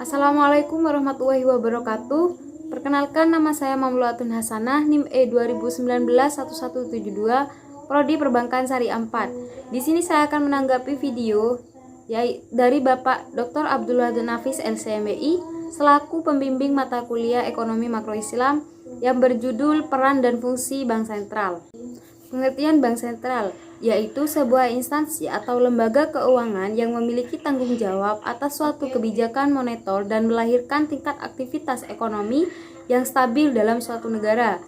Assalamualaikum warahmatullahi wabarakatuh. Perkenalkan, nama saya Mamluatun Hasanah, NIM E 2019-1172, Prodi Perbankan Syariah 4. Di sini saya akan menanggapi video dari Bapak Dr. Abdul Wadud Nafis LCMBI selaku pembimbing mata kuliah Ekonomi Makro Islam yang berjudul Peran dan Fungsi Bank Sentral. Pengertian bank sentral yaitu sebuah instansi atau lembaga keuangan yang memiliki tanggung jawab atas suatu kebijakan moneter dan melahirkan tingkat aktivitas ekonomi yang stabil dalam suatu negara.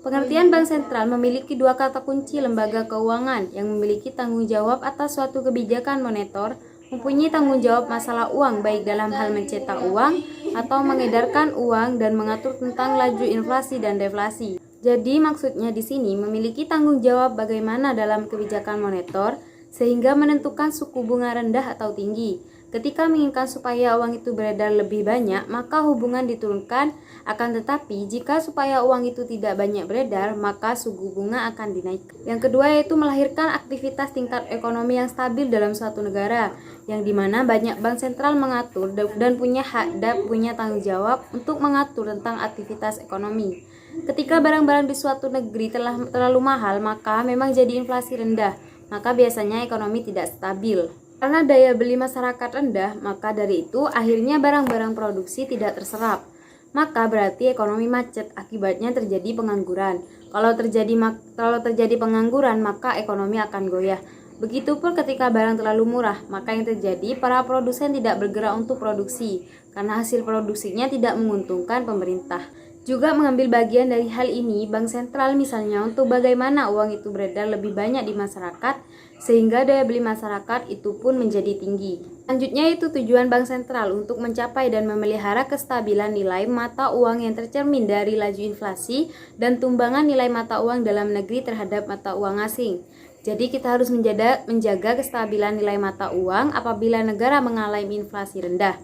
Pengertian bank sentral memiliki dua kata kunci: lembaga keuangan yang memiliki tanggung jawab atas suatu kebijakan moneter, mempunyai tanggung jawab masalah uang baik dalam hal mencetak uang atau mengedarkan uang dan mengatur tentang laju inflasi dan deflasi. Jadi maksudnya di sini memiliki tanggung jawab bagaimana dalam kebijakan moneter sehingga menentukan suku bunga rendah atau tinggi. Ketika menginginkan supaya uang itu beredar lebih banyak, maka hubungan diturunkan. Akan tetapi jika supaya uang itu tidak banyak beredar, maka suku bunga akan dinaikkan. Yang kedua yaitu melahirkan aktivitas tingkat ekonomi yang stabil dalam suatu negara, yang dimana banyak bank sentral mengatur dan punya hak dan punya tanggung jawab untuk mengatur tentang aktivitas ekonomi. Ketika barang-barang di suatu negeri terlalu mahal, maka memang jadi inflasi rendah, maka biasanya ekonomi tidak stabil. Karena daya beli masyarakat rendah, maka dari itu akhirnya barang-barang produksi tidak terserap. Maka berarti ekonomi macet, akibatnya terjadi pengangguran. Kalau terjadi pengangguran, maka ekonomi akan goyah. Begitupun ketika barang terlalu murah, maka yang terjadi para produsen tidak bergerak untuk produksi, karena hasil produksinya tidak menguntungkan pemerintah. Juga mengambil bagian dari hal ini, bank sentral misalnya untuk bagaimana uang itu beredar lebih banyak di masyarakat, sehingga daya beli masyarakat itu pun menjadi tinggi. Selanjutnya itu tujuan bank sentral untuk mencapai dan memelihara kestabilan nilai mata uang yang tercermin dari laju inflasi dan tumbangan nilai mata uang dalam negeri terhadap mata uang asing. Jadi kita harus menjaga kestabilan nilai mata uang apabila negara mengalami inflasi rendah.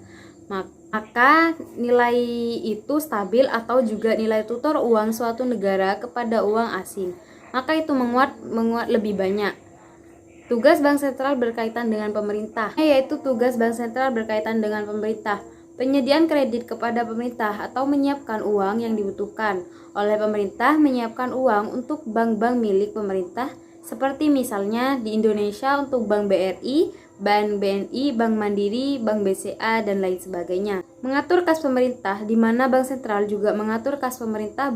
Maka nilai itu stabil atau juga nilai tutor uang suatu negara kepada uang asing, maka itu menguat lebih banyak. Tugas bank sentral berkaitan dengan pemerintah, yaitu tugas bank sentral berkaitan dengan pemerintah, penyediaan kredit kepada pemerintah atau menyiapkan uang yang dibutuhkan oleh pemerintah, menyiapkan uang untuk bank-bank milik pemerintah seperti misalnya di Indonesia untuk Bank BRI, Bank BNI, Bank Mandiri, Bank BCA, dan lain sebagainya. Mengatur kas pemerintah, di mana bank sentral juga mengatur kas pemerintah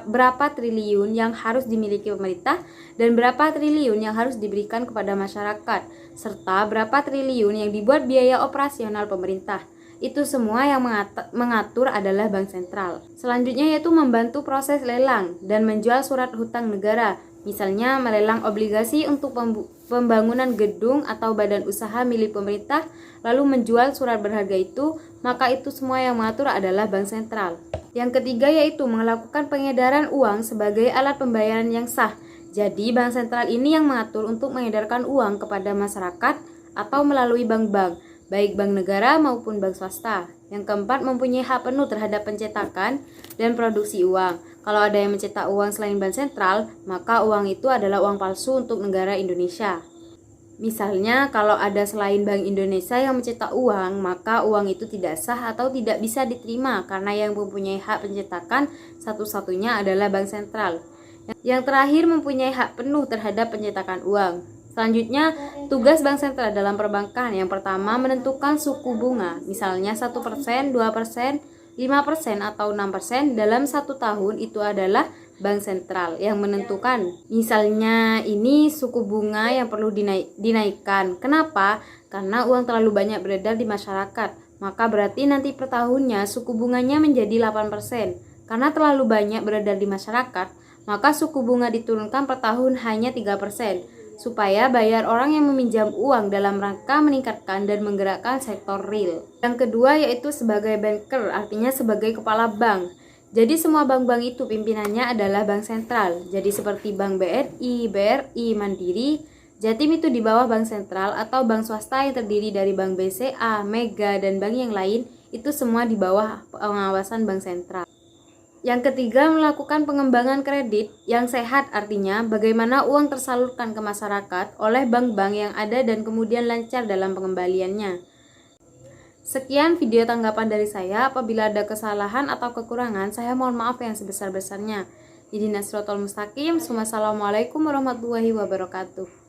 berapa triliun yang harus dimiliki pemerintah dan berapa triliun yang harus diberikan kepada masyarakat, serta berapa triliun yang dibuat biaya operasional pemerintah. Itu semua yang mengatur adalah bank sentral. Selanjutnya yaitu membantu proses lelang dan menjual surat hutang negara. Misalnya melelang obligasi untuk pembangunan gedung atau badan usaha milik pemerintah, lalu menjual surat berharga itu, maka itu semua yang mengatur adalah bank sentral. Yang ketiga yaitu melakukan pengedaran uang sebagai alat pembayaran yang sah. Jadi bank sentral ini yang mengatur untuk mengedarkan uang kepada masyarakat atau melalui bank-bank, baik bank negara maupun bank swasta. Yang keempat, mempunyai hak penuh terhadap pencetakan dan produksi uang. Kalau ada yang mencetak uang selain bank sentral, maka uang itu adalah uang palsu untuk negara Indonesia. Misalnya, kalau ada selain Bank Indonesia yang mencetak uang, maka uang itu tidak sah atau tidak bisa diterima karena yang mempunyai hak pencetakan satu-satunya adalah bank sentral. Yang terakhir, mempunyai hak penuh terhadap pencetakan uang. Selanjutnya, tugas bank sentral dalam perbankan yang pertama menentukan suku bunga, misalnya 1%, 2%, 5% atau 6% dalam satu tahun, itu adalah bank sentral yang menentukan. Misalnya ini suku bunga yang perlu dinaikkan. Kenapa? Karena uang terlalu banyak beredar di masyarakat. Maka berarti nanti per tahunnya suku bunganya menjadi 8%. Karena terlalu banyak beredar di masyarakat, maka suku bunga diturunkan per tahun hanya 3%. Supaya bayar orang yang meminjam uang dalam rangka meningkatkan dan menggerakkan sektor real. Yang kedua yaitu sebagai banker, artinya sebagai kepala bank. Jadi semua bank-bank itu pimpinannya adalah bank sentral. Jadi seperti Bank BRI, BRI, Mandiri, Jatim itu di bawah bank sentral, atau bank swasta yang terdiri dari Bank BCA, Mega, dan bank yang lain, itu semua di bawah pengawasan bank sentral. Yang ketiga, melakukan pengembangan kredit yang sehat, artinya bagaimana uang tersalurkan ke masyarakat oleh bank-bank yang ada dan kemudian lancar dalam pengembaliannya. Sekian video tanggapan dari saya. Apabila ada kesalahan atau kekurangan, saya mohon maaf yang sebesar-besarnya. Ihdinash shiratal mustaqim. Wassalamualaikum warahmatullahi wabarakatuh.